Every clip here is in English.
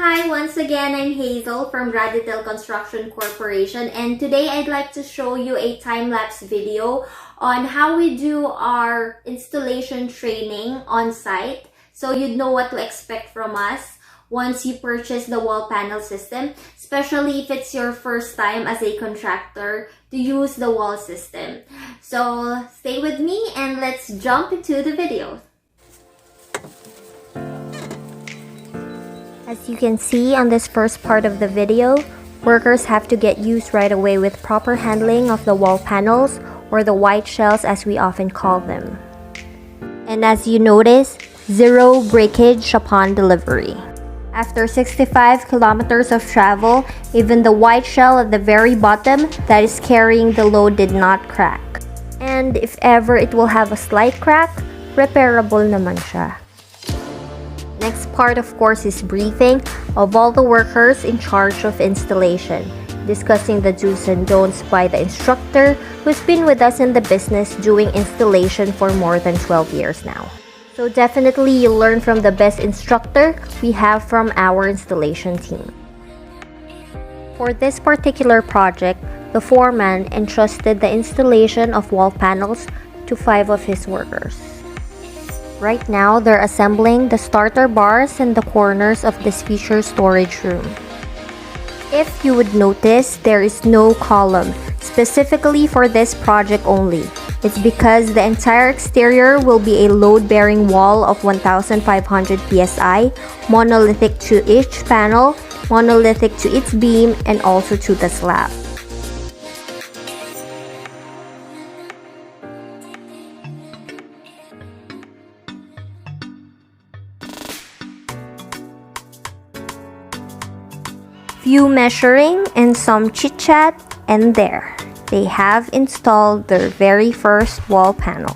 Hi, once again, I'm Hazel from Graditel Construction Corporation, and today I'd like to show you a time-lapse video on how we do our installation training on site, so you'd know what to expect from us once you purchase the wall panel system, especially if it's your first time as a contractor to use the wall system. So stay with me and let's jump into the video. As you can see on this first part of the video, workers have to get used right away with proper handling of the wall panels, or the white shells as we often call them. And as you notice, zero breakage upon delivery. After 65 kilometers of travel, even the white shell at the very bottom that is carrying the load did not crack. And if ever it will have a slight crack, repairable naman siya. Next part, of course, is briefing of all the workers in charge of installation, discussing the do's and don'ts by the instructor who's been with us in the business doing installation for more than 12 years now. So definitely you'll learn from the best instructor we have from our installation team. For this particular project, the foreman entrusted the installation of wall panels to 5 of his workers. Right now, they're assembling the starter bars in the corners of this future storage room. If you would notice, there is no column, specifically for this project only. It's because the entire exterior will be a load-bearing wall of 1,500 psi, monolithic to each panel, monolithic to its beam, and also to the slab. Few measuring and some chit-chat, and there, they have installed their very first wall panel.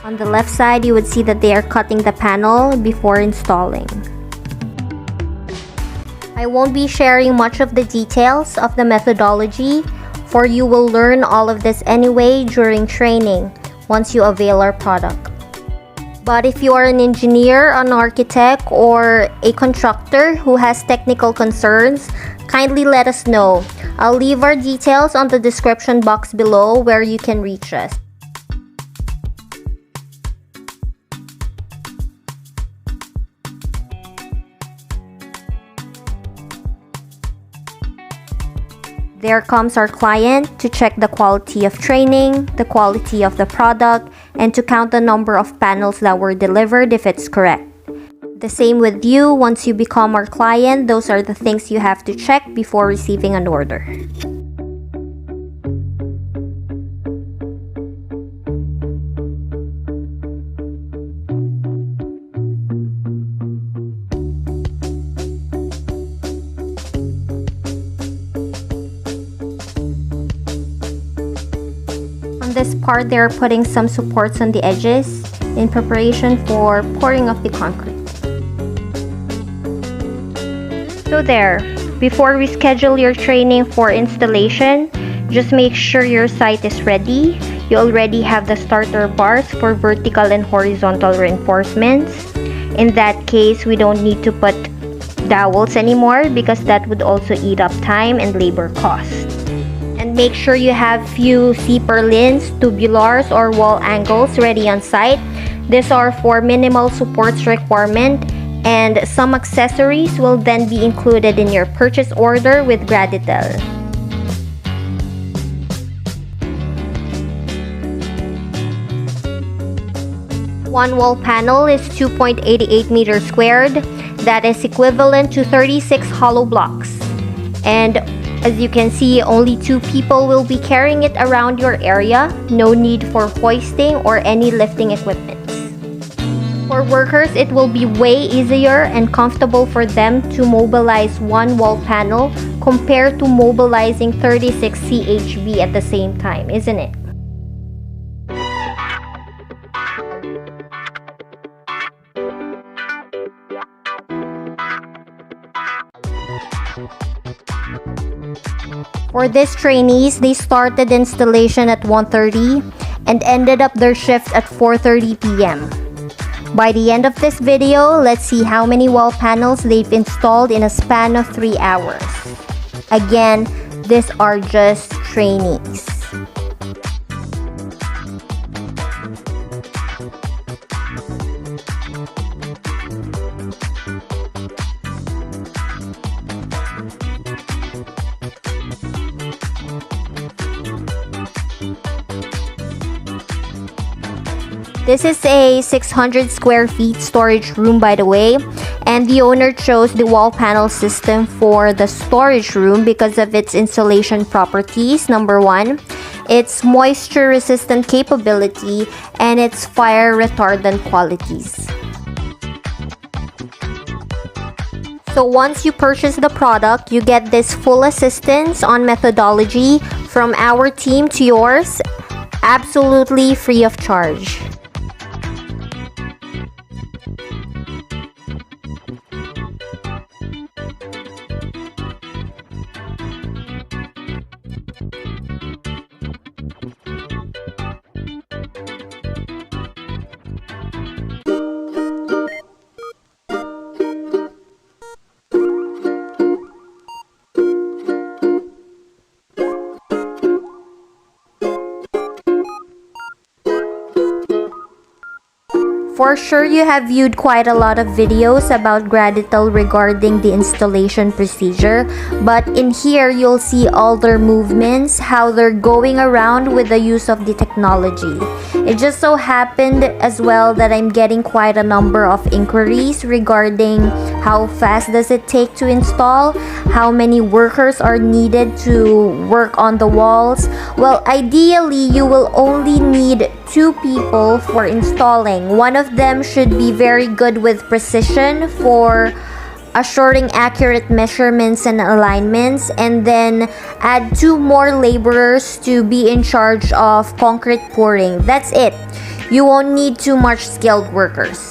On the left side, you would see that they are cutting the panel before installing. I won't be sharing much of the details of the methodology, for you will learn all of this anyway during training once you avail our product. But if you are an engineer, an architect, or a contractor who has technical concerns, kindly let us know. I'll leave our details on the description box below where you can reach us. There comes our client to check the quality of training, the quality of the product, and to count the number of panels that were delivered if it's correct. The same with you. Once you become our client, those are the things you have to check before receiving an order. This part, they're putting some supports on the edges in preparation for pouring of the concrete. So there, before we schedule your training for installation, just make sure your site is ready. You already have the starter bars for vertical and horizontal reinforcements. In that case, we don't need to put dowels anymore because that would also eat up time and labor costs. And make sure you have few C-purlins, tubulars, or wall angles ready on site. These are for minimal supports requirement, and some accessories will then be included in your purchase order with Graditel. One wall panel is 2.88 meters squared. That is equivalent to 36 hollow blocks. And As you can see, only 2 people will be carrying it around your area. No need for hoisting or any lifting equipment. For workers, it will be way easier and comfortable for them to mobilize one wall panel compared to mobilizing 36 CHB at the same time, isn't it? For these trainees, they started installation at 1:30 and ended up their shift at 4:30 p.m. By the end of this video, let's see how many wall panels they've installed in a span of 3 hours. Again, these are just trainees. This is a 600 square feet storage room, by the way, and the owner chose the wall panel system for the storage room because of its insulation properties. Number 1, its moisture resistant capability and its fire retardant qualities. So once you purchase the product, you get this full assistance on methodology from our team to yours, absolutely free of charge. For sure, you have viewed quite a lot of videos about Graditel regarding the installation procedure, but in here you'll see all their movements, how they're going around with the use of the technology. It just so happened as well that I'm getting quite a number of inquiries regarding how fast does it take to install, how many workers are needed to work on the walls. Well, ideally you will only need 2 people for installing. One of them should be very good with precision for assuring accurate measurements and alignments, and then add 2 more laborers to be in charge of concrete pouring. That's it. You won't need too much skilled workers.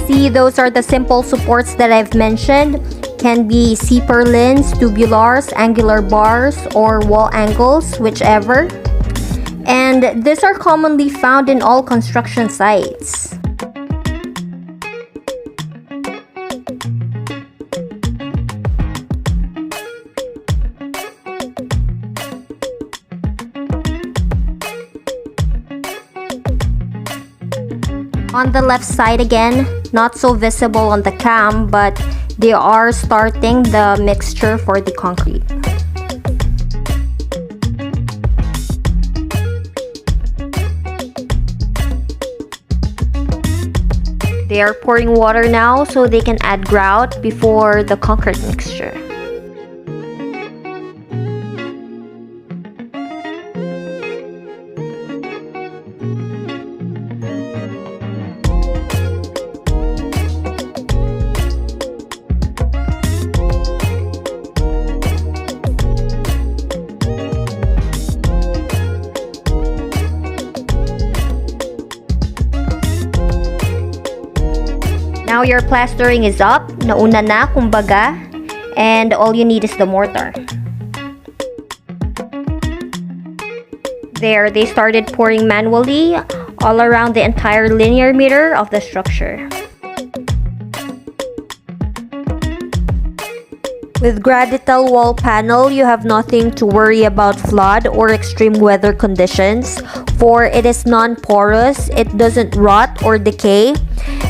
See, those are the simple supports that I've mentioned. Can be C-purlins, tubulars, angular bars, or wall angles, whichever. And these are commonly found in all construction sites. On the left side again, not so visible on the cam, but they are starting the mixture for the concrete. They are pouring water now so they can add grout before the concrete mixture. your plastering is up, nauna na kumbaga, and all you need is the mortar. There, they started pouring manually all around the entire linear meter of the structure. With Graditel Wall Panel, you have nothing to worry about flood or extreme weather conditions, for it is non-porous, it doesn't rot or decay.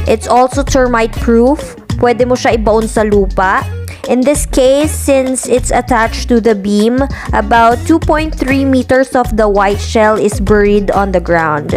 It's also termite-proof. Pwede mo siya ibaon sa lupa. In this case, since it's attached to the beam, about 2.3 meters of the white shell is buried on the ground.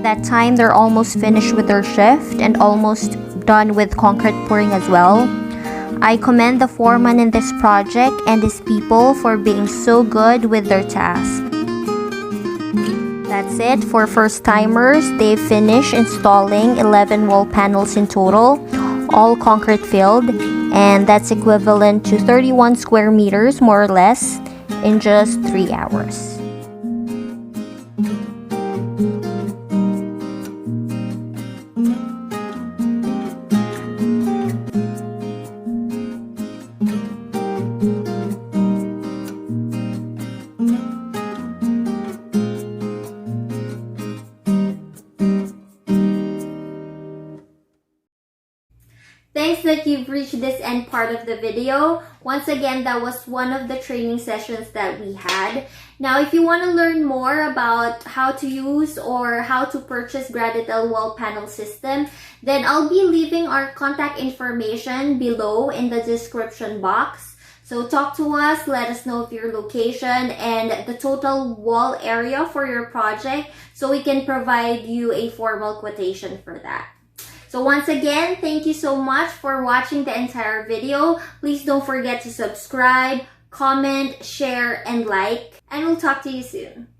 that time, they're almost finished with their shift and almost done with concrete pouring as well. I commend the foreman in this project and his people for being so good with their task. That's it for first-timers. They finished installing 11 wall panels in total, all concrete filled, and that's equivalent to 31 square meters more or less in just 3 hours. Thanks that you've reached this end part of the video. Once again, that was one of the training sessions that we had. Now, if you want to learn more about how to use or how to purchase Graditel Wall Panel System, then I'll be leaving our contact information below in the description box. So talk to us, let us know of your location and the total wall area for your project so we can provide you a formal quotation for that. So once again, thank you so much for watching the entire video. Please don't forget to subscribe, comment, share, and like, and we'll talk to you soon.